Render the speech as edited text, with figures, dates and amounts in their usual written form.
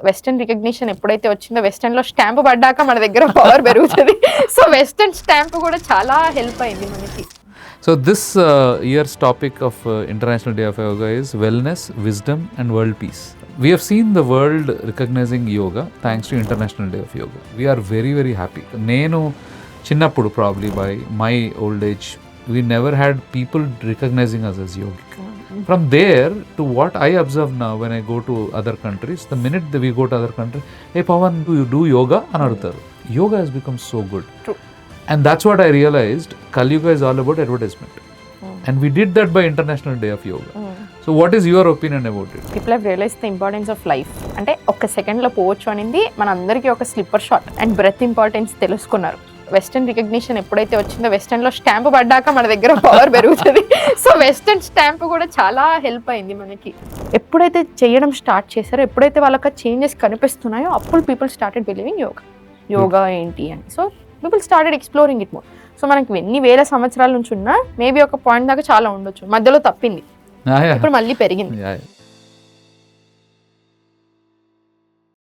Western recognition ఎప్పుడైతే వచ్చిందో, western లో స్టాంప్ పడ్డాక మన దగ్గర పవర్ పెరుగుతుంది. సో వెస్టర్న్ స్టాంప్ కూడా చాలా హెల్ప్ అయింది మనకి. So this year's topic of International Day of Yoga is Wellness, Wisdom and World Peace. We have seen the world recognizing yoga thanks to International Day of Yoga. We are very, very happy. Nenu chinnappudu probably by my old age, we never had people recognizing us as yogic. From there to what I observe now when I go to other countries, the minute that we go to other countries, hey Pawan, do you do yoga? Ani adutaru. Yoga has become so good. True. And that's what I realized. Kali Yuga is all about advertisement. And we did that by International Day of Yoga. So what is your opinion about it? People have realized the importance of life. అంటే ఒక సెకండ్లో పోవచ్చు అనేది మనందరికీ ఒక స్లిప్పర్ షాట్ and breath importance తెలుసుకున్నారు. వెస్టర్న్ రికగ్నిషన్ ఎప్పుడైతే వచ్చిందో, వెస్టర్న్ లో స్టాంప్ పడ్డాక మన దగ్గర పవర్ పెరుగుతుంది. సో వెస్టర్న్ స్టాంప్ కూడా చాలా హెల్ప్ అయింది మనకి. ఎప్పుడైతే చేయడం స్టార్ట్ చేశారో, ఎప్పుడైతే వాళ్ళకి చేంజెస్ కనిపిస్తున్నాయో, అప్పుడు పీపుల్ స్టార్టెడ్ బిలీవింగ్ యోగా ఏంటి అని. So people started exploring it more. So మనకి ఎన్ని వేల సంవత్సరాల నుంచి ఉన్నా మేబీ ఒక పాయింట్ దాకా చాలా ఉండొచ్చు, మధ్యలో తప్పింది, ఇప్పుడు మళ్ళీ పెరిగింది.